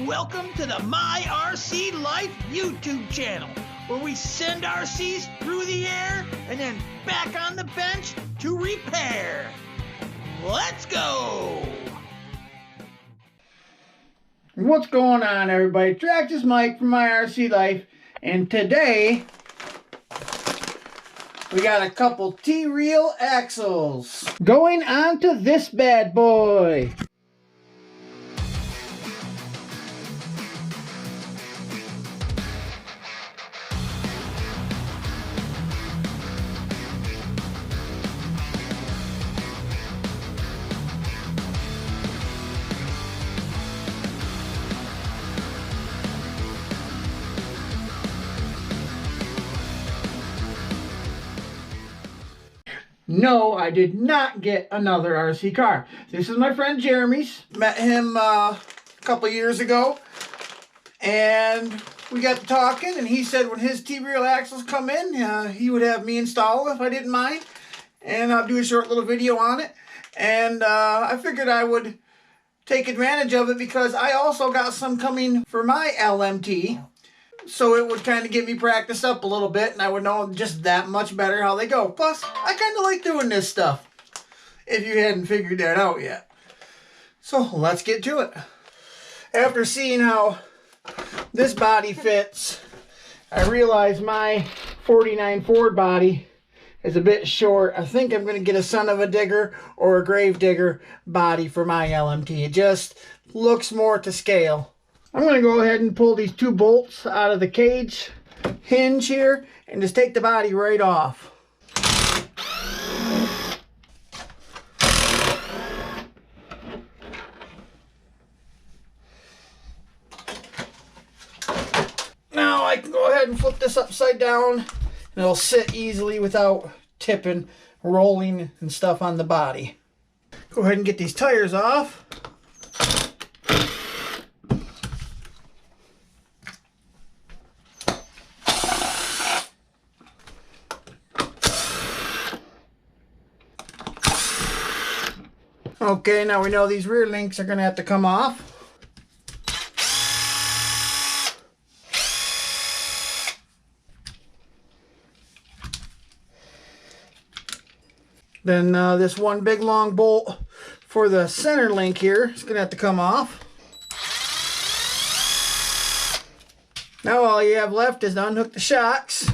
and welcome to the My RC Life YouTube channel, where we send RCs through the air and then back on the bench to repair. Let's go! What's going on, everybody? Axels Mike from My RC Life, and today we got a couple Treal axles going on to this bad boy. No, I did not get another RC car. This is my friend Jeremy's. Met him a couple years ago, and we got to talking, and he said when his Treal axles come in, he would have me install if I didn't mind, and I'll do a short little video on it. And I figured I would take advantage of it because I also got some coming for my LMT. So it would kind of get me practiced up a little bit, and I would know just that much better how they go. Plus, I kind of like doing this stuff, if you hadn't figured that out yet. So let's get to it. After seeing how this body fits, I realized my 49 Ford body is a bit short. I think I'm going to get a son of a digger or a grave digger body for my LMT. It just looks more to scale. I'm going to go ahead and pull these two bolts out of the cage hinge here and just take the body right off. Now I can go ahead and flip this upside down and it'll sit easily without tipping, rolling and stuff on the body. Go ahead and get these tires off. Okay, now we know these rear links are going to have to come off. Then this one big long bolt for the center link here is going to have to come off. Now all you have left is to unhook the shocks.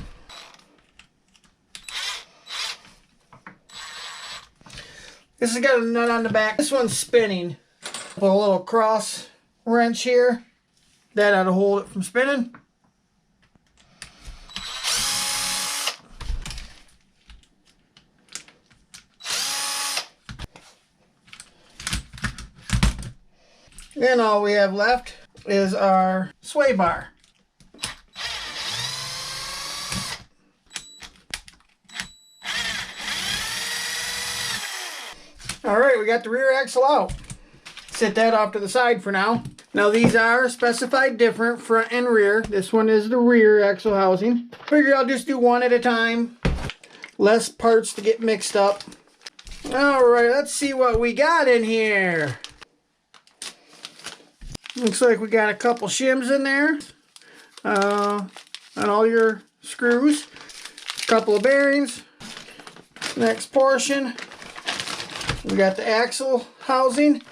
This has got a nut on the back. This one's spinning. Put a little cross wrench here. That ought to hold it from spinning. Then all we have left is our sway bar. Alright, we got the rear axle out. Set that off to the side for now. Now these are specified different, front and rear. This one is the rear axle housing. Figure I'll just do one at a time. Less parts to get mixed up. Alright, let's see what we got in here. Looks like we got a couple shims in there. On all your screws. A couple of bearings. Next portion. We got the axle housing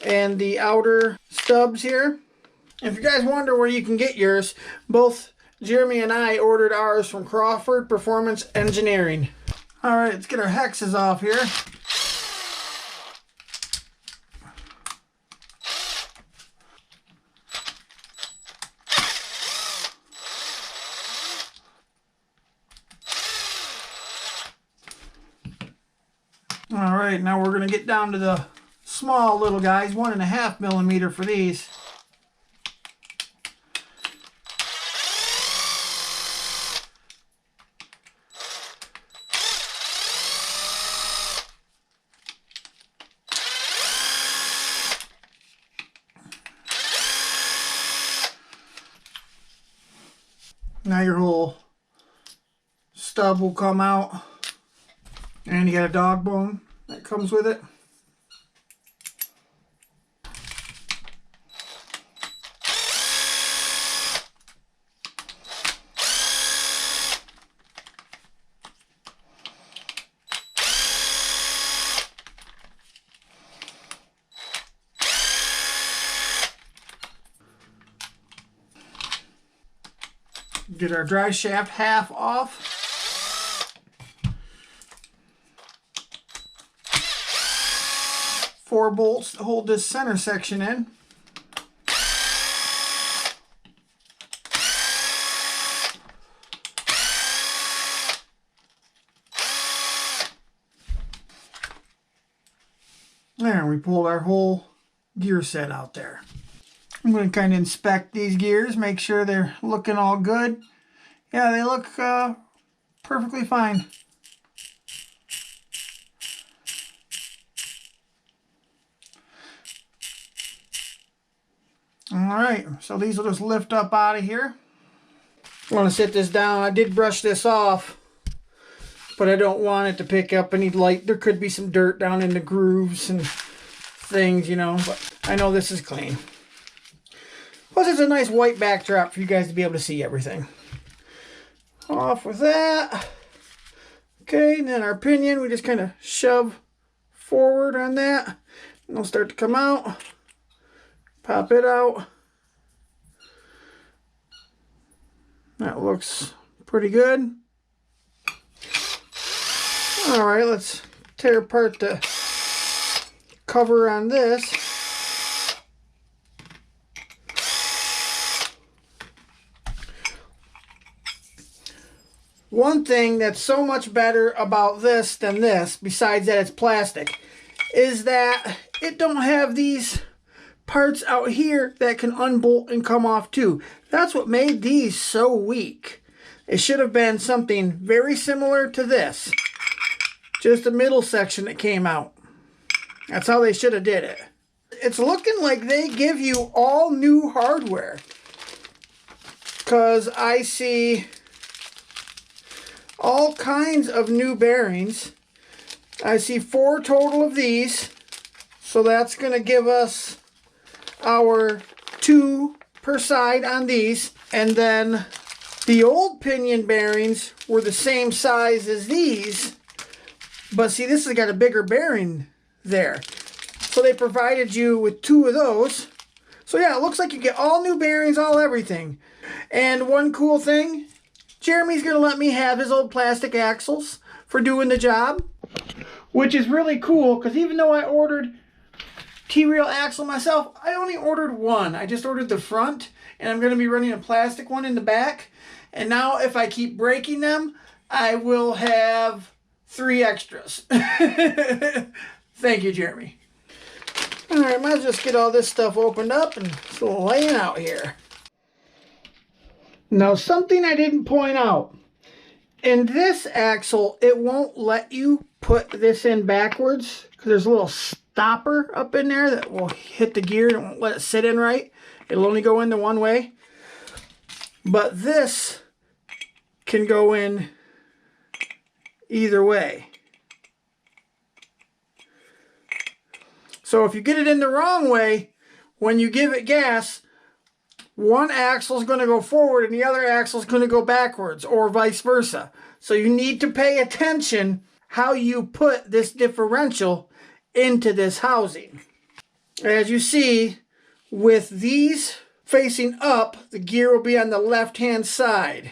and the outer stubs here. If you guys wonder where you can get yours, both Jeremy and I ordered ours from Crawford Performance Engineering. Alright, let's get our hexes off here. Alright, now we're going to get down to the small little guys, 1.5 millimeter for these. Now your whole stub will come out, and you got a dog bone that comes with it. Get our dry shaft half off. Four bolts to hold this center section in. There, we pulled our whole gear set out there. I'm going to kind of inspect these gears, make sure they're looking all good. Yeah, they look perfectly fine. Alright, so these will just lift up out of here. I want to sit this down. I did brush this off, but I don't want it to pick up any light. There could be some dirt down in the grooves and things, you know, but I know this is clean. Plus, it's a nice white backdrop for you guys to be able to see everything. Off with that. Okay, and then our pinion, we just kind of shove forward on that. And it'll start to come out. Pop it out. That looks pretty good. Alright, let's tear apart the cover on this. One thing that's so much better about this than this, besides that it's plastic, is that it don't have these parts out here that can unbolt and come off too. That's what made these so weak. It should have been something very similar to this. Just the middle section that came out. That's how they should have did it. It's looking like they give you all new hardware. Because I see all kinds of new bearings. I see 4 total of these. So that's going to give us our 2 per side on these. And then the old pinion bearings were the same size as these. But see, this has got a bigger bearing there. So they provided you with 2 of those. So yeah, it looks like you get all new bearings, all everything. And one cool thing, Jeremy's going to let me have his old plastic axles for doing the job. Which is really cool, because even though I ordered Treal axle myself, I only ordered one. I just ordered the front, and I'm going to be running a plastic one in the back. And now if I keep breaking them, I will have 3 extras. Thank you, Jeremy. Alright, might as well just get all this stuff opened up and it's laying out here. Now, something I didn't point out. In this axle, it won't let you put this in backwards because there's a little stopper up in there that will hit the gear and won't let it sit in right. It'll only go in the one way. But this can go in either way. So if you get it in the wrong way, when you give it gas, one axle is going to go forward and the other axle is going to go backwards, or vice versa. So you need to pay attention how you put this differential into this housing. As you see, with these facing up, the gear will be on the left-hand side.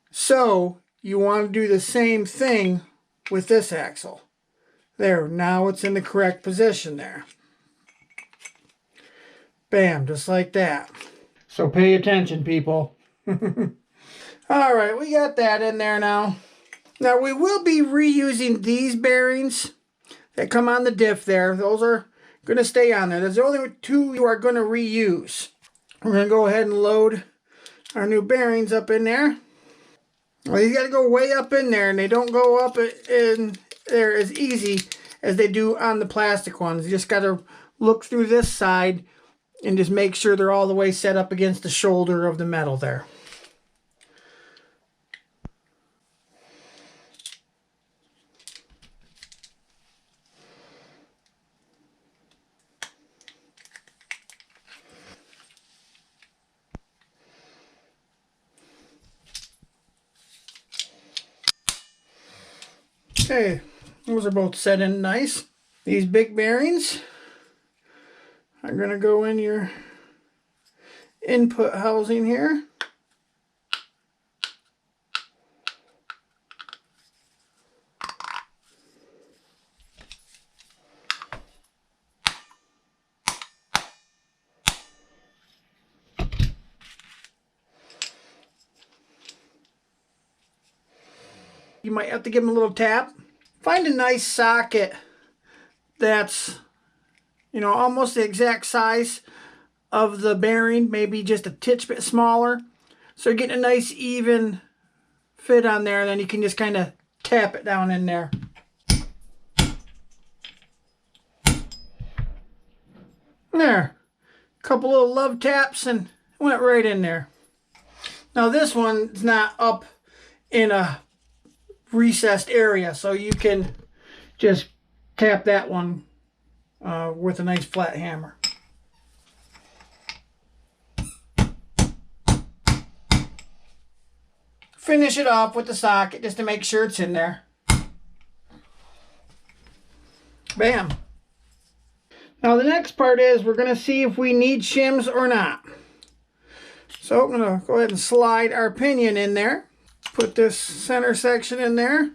So you want to do the same thing with this axle. There, now it's in the correct position there. Bam, just like that. So pay attention, people. Alright, we got that in there now. Now we will be reusing these bearings that come on the diff there. Those are going to stay on there. There's only 2 you are going to reuse. We're going to go ahead and load our new bearings up in there. Well, you got to go way up in there, and they don't go up in there as easy as they do on the plastic ones. You just got to look through this side and just make sure they're all the way set up against the shoulder of the metal there. Okay, those are both set in nice. These big bearings are going to go in your input housing here. You might have to give them a little tap. Find a nice socket that's, you know, almost the exact size of the bearing, maybe just a titch bit smaller. So you're getting a nice even fit on there, and then you can just kind of tap it down in there. There. A couple little love taps and it went right in there. Now this one's not up in a recessed area, so you can just tap that one with a nice flat hammer. Finish it off with the socket just to make sure it's in there. Bam. Now the next part is we're going to see if we need shims or not. So I'm going to go ahead and slide our pinion in there. Put this center section in there.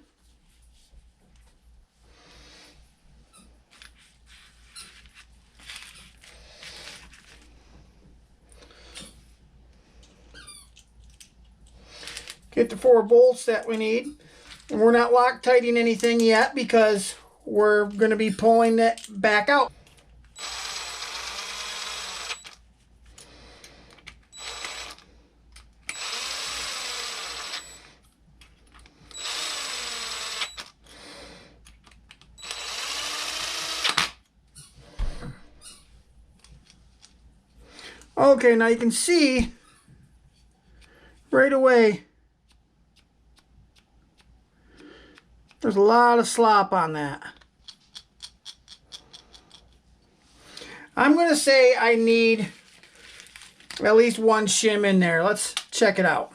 Get the 4 bolts that we need. And we're not Loctiting anything yet because we're going to be pulling it back out. Okay, now you can see right away there's a lot of slop on that. I'm going to say I need at least 1 shim in there. Let's check it out.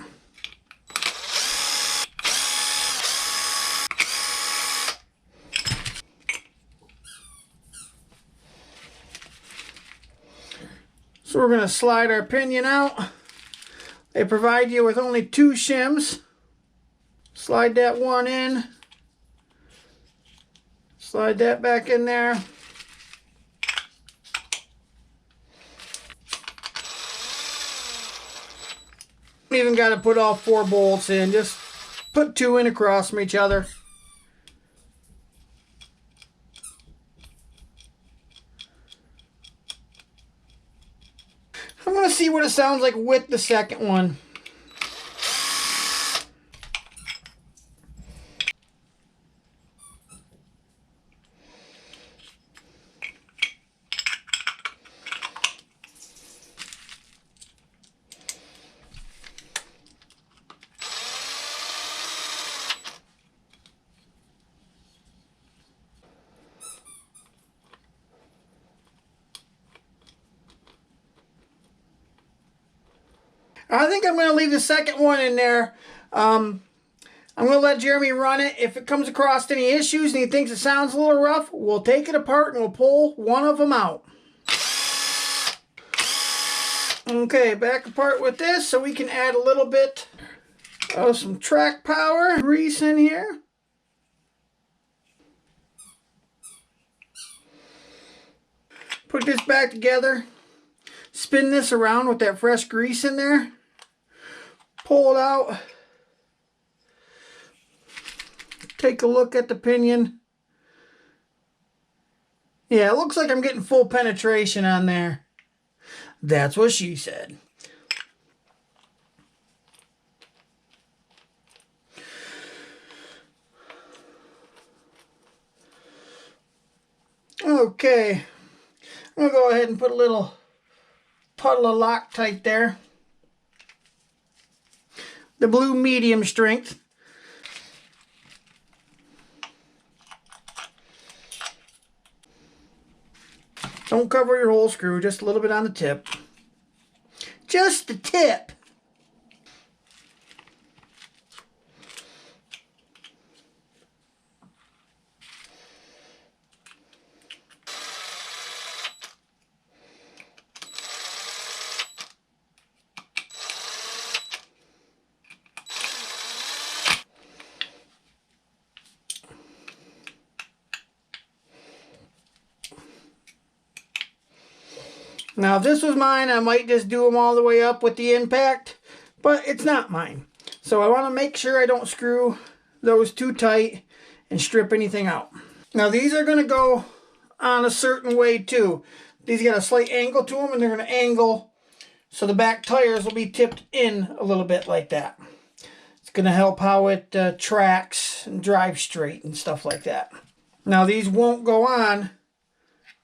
So we're going to slide our pinion out. They provide you with only 2 shims. Slide that one in. Slide that back in there. Even got to put all 4 bolts in. Just put 2 in across from each other. I'm going to see what it sounds like with the second one. I think I'm going to leave the second one in there. I'm going to let Jeremy run it. If it comes across any issues and he thinks it sounds a little rough, we'll take it apart and we'll pull one of them out. Okay, back apart with this so we can add a little bit of some track power grease in here. Put this back together. Spin this around with that fresh grease in there. Pull it out. Take a look at the pinion. Yeah, it looks like I'm getting full penetration on there. That's what she said. Okay. I'm going to go ahead and put a little puddle of Loctite there. The blue medium strength. Don't cover your whole screw, just a little bit on the tip. Just the tip. Now, if this was mine, I might just do them all the way up with the impact, but it's not mine. So I want to make sure I don't screw those too tight and strip anything out. Now these are going to go on a certain way too. These got a slight angle to them, and they're going to angle so the back tires will be tipped in a little bit like that. It's going to help how it tracks and drives straight and stuff like that. Now these won't go on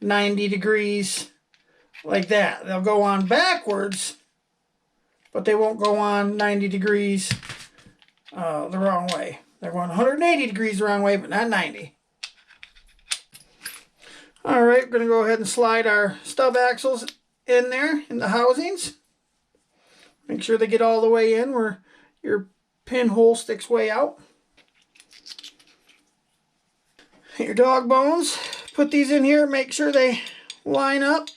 90 degrees like that. They'll go on backwards, but they won't go on 90 degrees the wrong way. They're going 180 degrees the wrong way, but not 90. All right, we're going to go ahead and slide our stub axles in there in the housings. Make sure they get all the way in where your pinhole sticks way out. Your dog bones, put these in here, make sure they line up.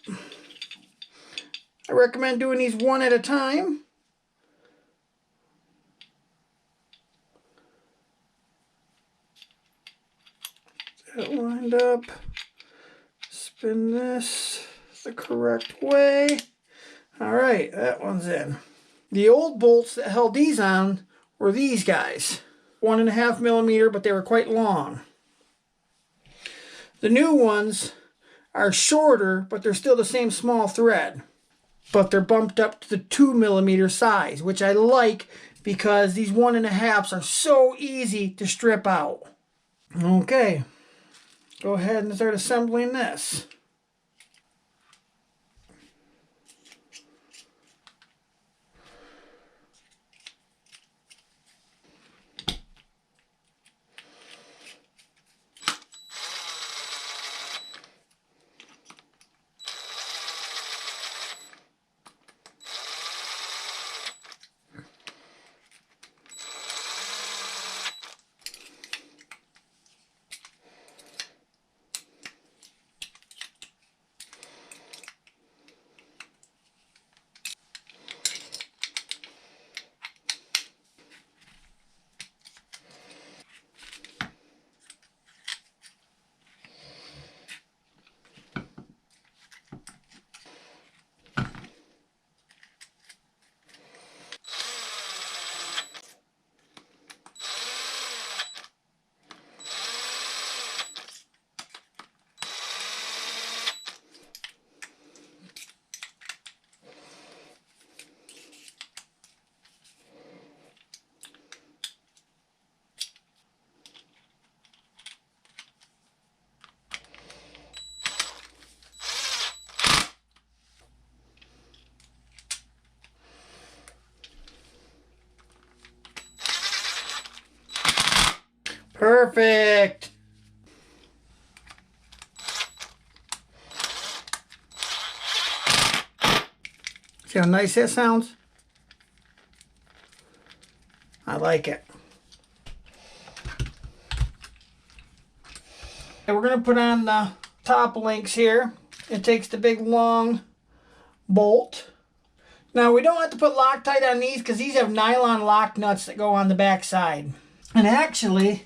I recommend doing these one at a time. Get it lined up. Spin this the correct way. All right, that one's in. The old bolts that held these on were these guys. 1.5 millimeter, but they were quite long. The new ones are shorter, but they're still the same small thread. But they're bumped up to the 2 millimeter size, which I like because these 1.5s are so easy to strip out. Okay, go ahead and start assembling this. Perfect. See how nice that sounds? I like it. And we're going to put on the top links here. It takes the big long bolt. Now we don't have to put Loctite on these because these have nylon lock nuts that go on the back side. And actually,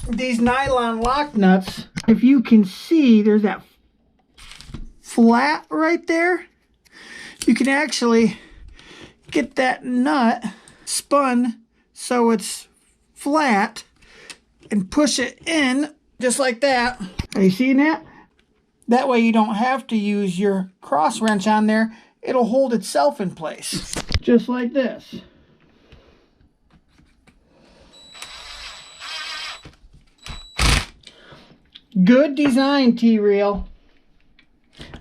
these nylon lock nuts, if you can see, there's that flat right there. You can actually get that nut spun so it's flat and push it in just like that. Are you seeing that? That way you don't have to use your cross wrench on there. It'll hold itself in place, just like this. Good design, Treal.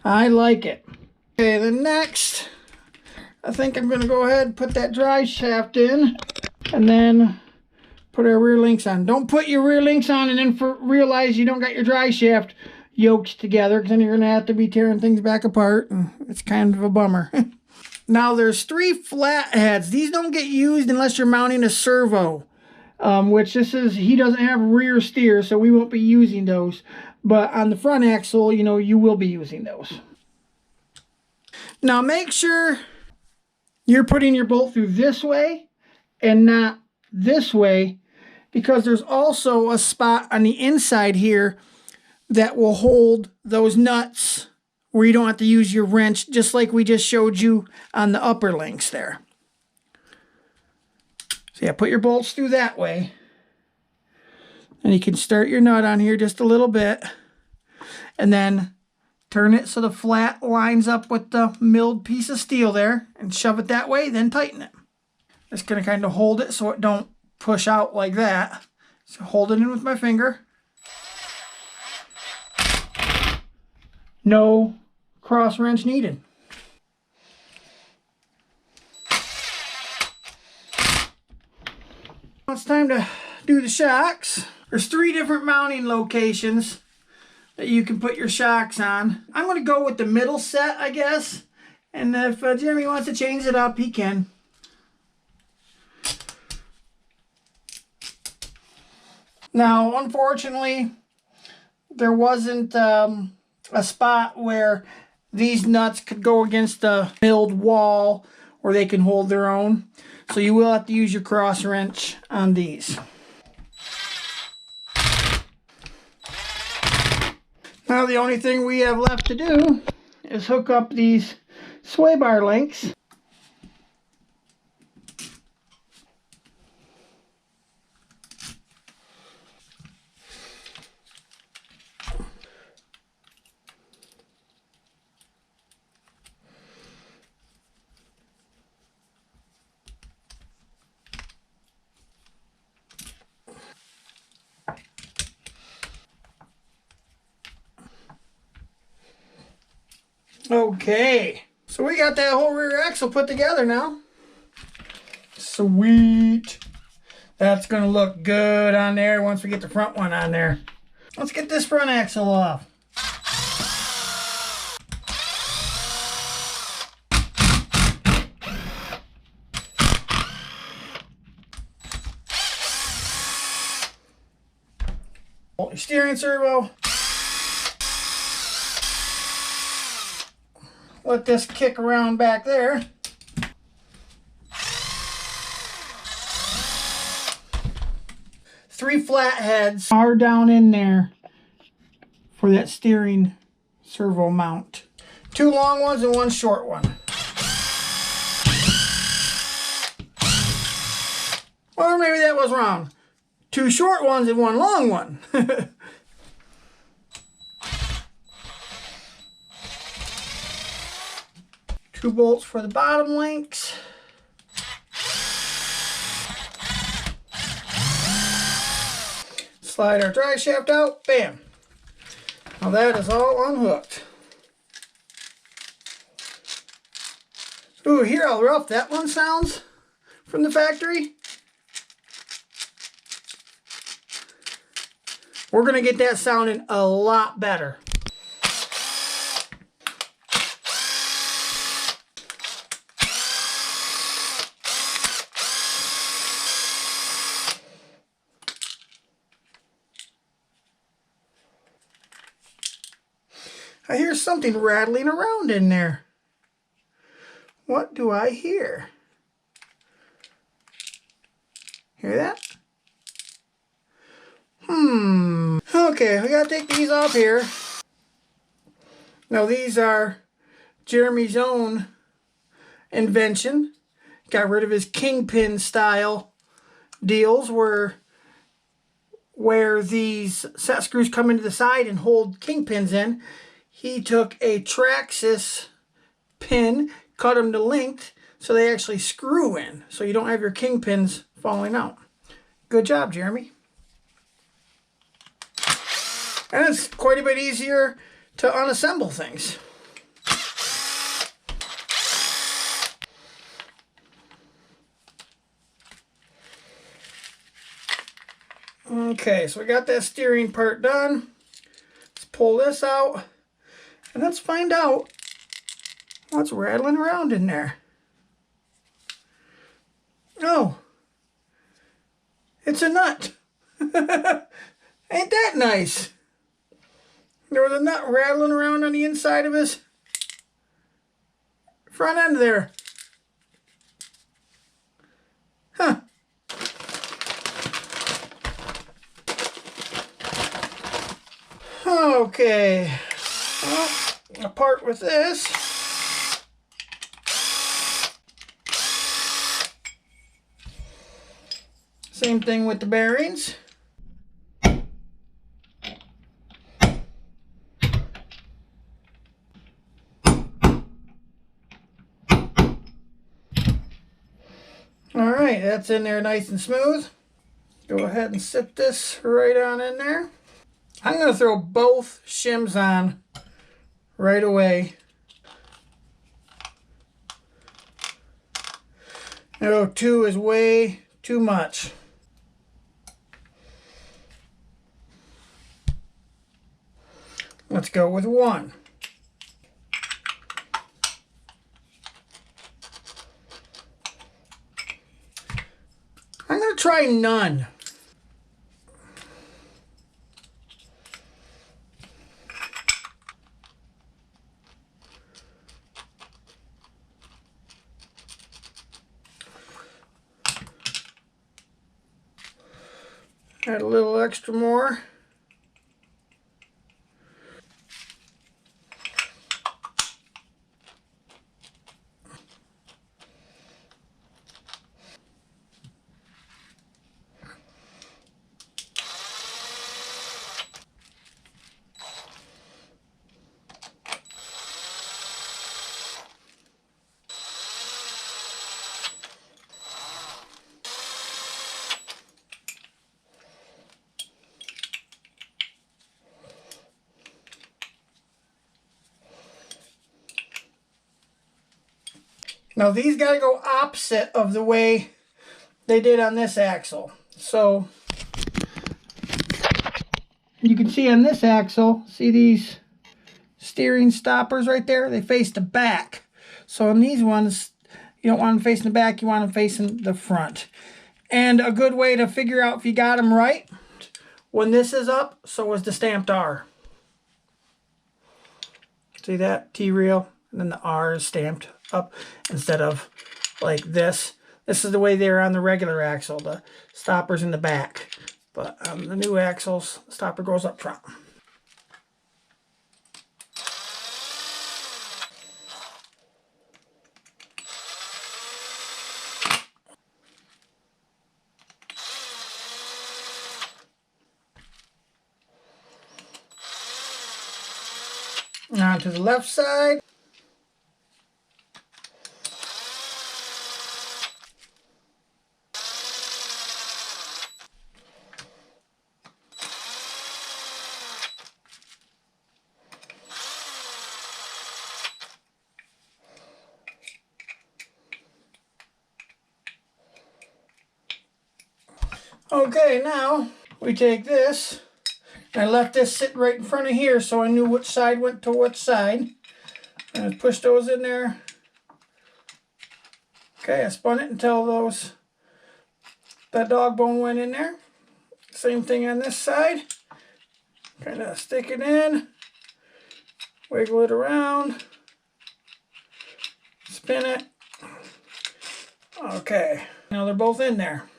I like it. Okay, then next, I think I'm going to go ahead and put that drive shaft in and then put our rear links on. Don't put your rear links on and then realize you don't got your drive shaft yokes together, because then you're going to have to be tearing things back apart, and it's kind of a bummer. Now there's 3 flat heads. These don't get used unless you're mounting a servo. Which this is, he doesn't have rear steer, so we won't be using those. But on the front axle, you know, you will be using those. Now make sure you're putting your bolt through this way and not this way, because there's also a spot on the inside here that will hold those nuts where you don't have to use your wrench, just like we just showed you on the upper links there. See So yeah, put your bolts through that way. And you can start your nut on here just a little bit. And then turn it so the flat lines up with the milled piece of steel there. And shove it that way, then tighten it. Just going to kind of hold it so it don't push out like that. So hold it in with my finger. No cross wrench needed. It's time to do the shocks. There's 3 different mounting locations that you can put your shocks on. I'm going to go with the middle set, I guess. And if Jeremy wants to change it up, he can. Now, unfortunately, there wasn't a spot where these nuts could go against the milled wall where they can hold their own. So you will have to use your cross wrench on these. Now the only thing we have left to do is hook up these sway bar links. Okay, so we got that whole rear axle put together now. Sweet. That's gonna look good on there once we get the front one on there. Let's get this front axle off. Hold your steering servo. Let this kick around back there. Three flatheads are down in there for that steering servo mount. 2 long ones and 1 short one. Or maybe that was wrong. 2 short ones and 1 long one. 2 bolts for the bottom links. Slide our drive shaft out. Bam. Now that is all unhooked. Ooh, hear how rough that one sounds from the factory? We're going to get that sounding a lot better. I hear something rattling around in there. What do I hear? Hear that? Okay, we gotta take these off here. Now these are Jeremy's own invention. Got rid of his kingpin style deals where these set screws come into the side and hold kingpins in. He took a Traxxas pin, cut them to length so they actually screw in, so you don't have your kingpins falling out. Good job, Jeremy. And it's quite a bit easier to unassemble things. Okay, so we got that steering part done. Let's pull this out and let's find out what's rattling around in there. Oh, it's a nut. Ain't that nice? There was a nut rattling around on the inside of his front end there. Huh. Okay. Well, I'll part with this. Same thing with the bearings. All right, that's in there nice and smooth. Go ahead and sit this right on in there. I'm going to throw both shims on right away. No, 2 is way too much. Let's go with 1. I'm going to try none. Add a little extra more. Now these got to go opposite of the way they did on this axle. So you can see on this axle, see these steering stoppers right there? They face the back. So on these ones, you don't want them facing the back, you want them facing the front. And a good way to figure out if you got them right, when this is up, so is the stamped R. See that? Treal. And then the R is stamped up instead of like this. This is the way they're on the regular axle. The stopper's in the back. But on the new axles, the stopper goes up front. Now to the left side. Okay, now we take this. I left this sitting right in front of here so I knew which side went to which side. And I push those in there. Okay, I spun it until that dog bone went in there. Same thing on this side. Kind of stick it in, wiggle it around, spin it. Okay, now they're both in there.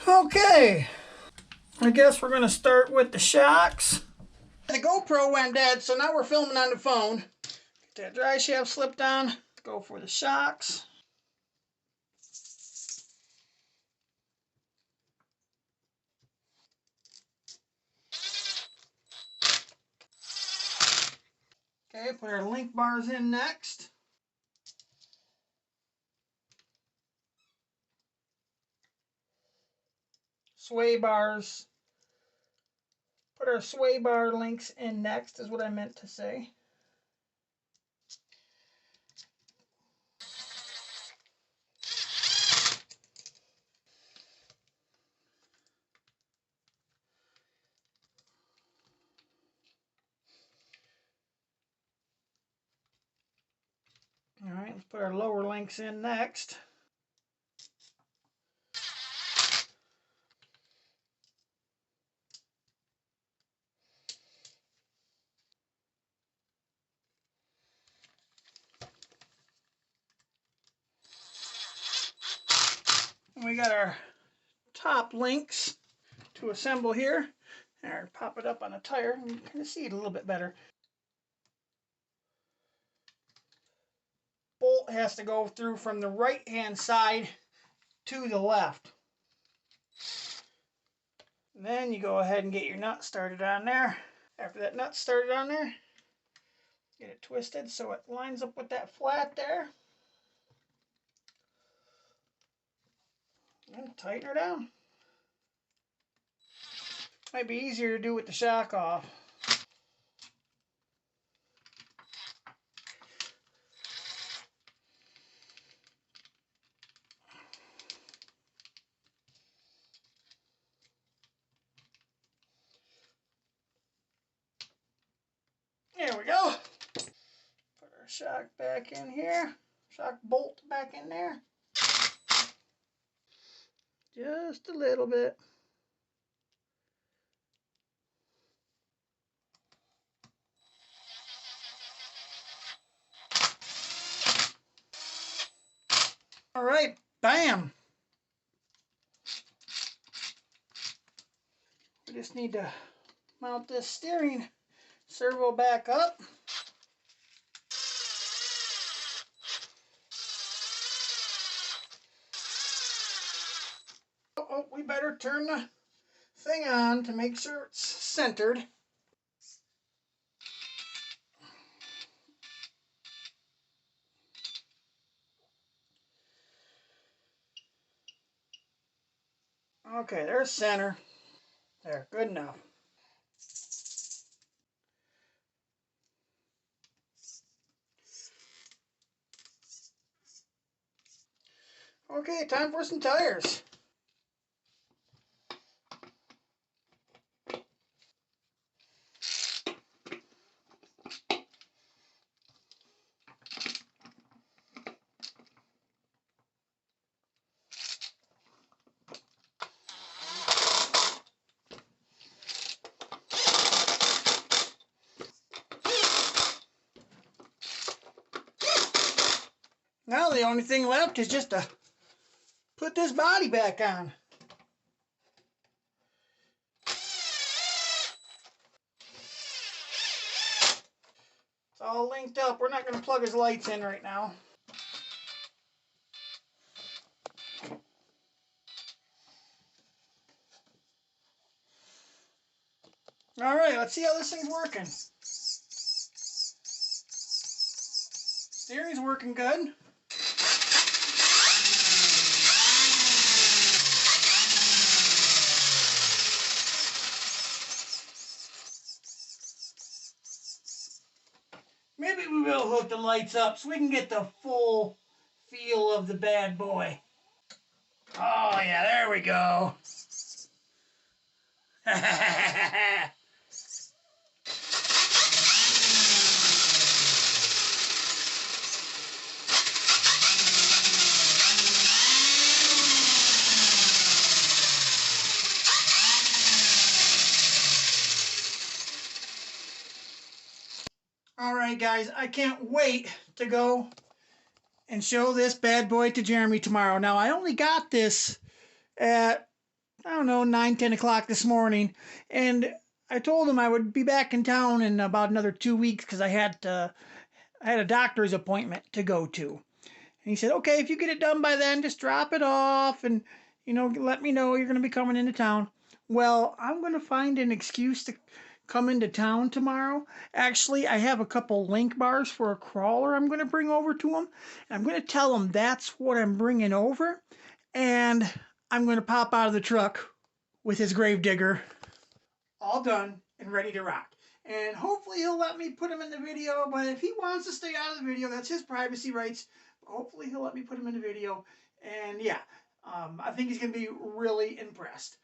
Okay, I guess we're going to start with the shocks. The GoPro went dead, so now we're filming on the phone. Get that dry shaft slipped on. Let's go for the shocks. Okay, put our link bars in next. Sway bars. Put our sway bar links in next is what I meant to say. All right, let's put our lower links in next. we got our top links to assemble here. There, pop it up on a tire and you can kind of see it a little bit better. Bolt has to go through from the right hand side to the left. And then you go ahead and get your nut started on there. After that nut started on there, get it twisted so it lines up with that flat there. And tighten her down. Might be easier to do with the shock off. There we go. Put our shock back in here. Shock bolt back in there. Just a little bit. All right, bam. We just need to mount this steering servo back up. Oh, we better turn the thing on to make sure it's centered. Okay, there's center. There, good enough. Okay, time for some tires. Now the only thing left is just to put this body back on. It's all linked up. We're not going to plug his lights in right now. All right, let's see how this thing's working. Steering's working good. Maybe we will hook the lights up so we can get the full feel of the bad boy. Oh yeah, there we go. Alright guys, I can't wait to go and show this bad boy to Jeremy tomorrow. Now I only got this at, I don't know, 9, 10 o'clock this morning, and I told him I would be back in town in about another 2 weeks because I had a doctor's appointment to go to. And he said, okay, if you get it done by then, just drop it off and, you know, let me know you're going to be coming into town. Well, I'm going to find an excuse to come into town tomorrow. Actually, I have a couple link bars for a crawler I'm going to bring over to him. I'm going to tell him that's what I'm bringing over, and I'm going to pop out of the truck with his gravedigger all done and ready to rock. And hopefully he'll let me put him in the video, but if he wants to stay out of the video, that's his privacy rights. Hopefully he'll let me put him in the video. And yeah, I think he's going to be really impressed.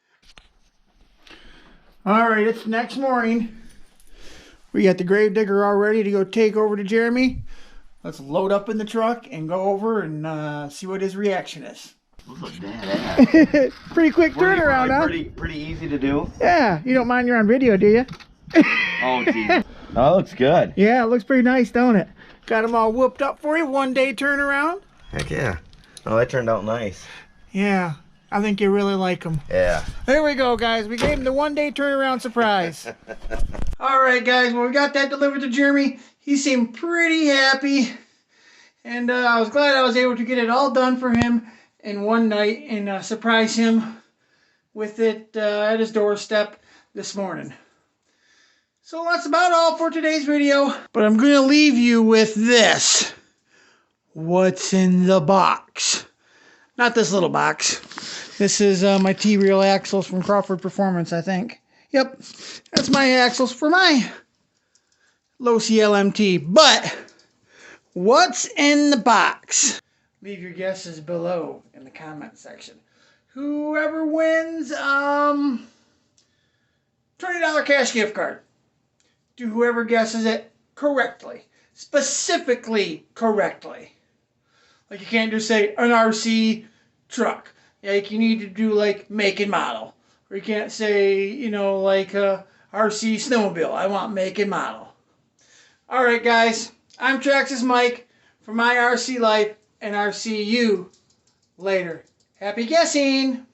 All right, it's next morning. We got the gravedigger all ready to go take over to Jeremy. Let's load up in the truck and go over and see what his reaction is. Look badass. Pretty quick turnaround, huh? Pretty easy to do. Yeah, you don't mind you're on video, do you? Oh, geez. Oh, it looks good. Yeah, it looks pretty nice, don't it? Got them all whooped up for you. 1 day turnaround. Heck yeah. Oh, that turned out nice. Yeah. I think you really like them. Yeah. There we go, guys. We gave him the one-day turnaround surprise. All right, guys. Well, we got that delivered to Jeremy. He seemed pretty happy. And I was glad I was able to get it all done for him in one night and surprise him with it at his doorstep this morning. So that's about all for today's video. But I'm going to leave you with this. What's in the box? Not this little box. This is my Treal Axels from Crawford Performance, I think. Yep, that's my Axels for my Losi LMT. But what's in the box? Leave your guesses below in the comment section. Whoever wins, $20 cash gift card. To whoever guesses it correctly. Specifically correctly. Like you can't just say an RC truck. Like you need to do like make and model. Or you can't say, you know, like RC snowmobile. I want make and model. Alright guys, I'm Traxxas Mike for My RC Life, and I'll see you later. Happy guessing!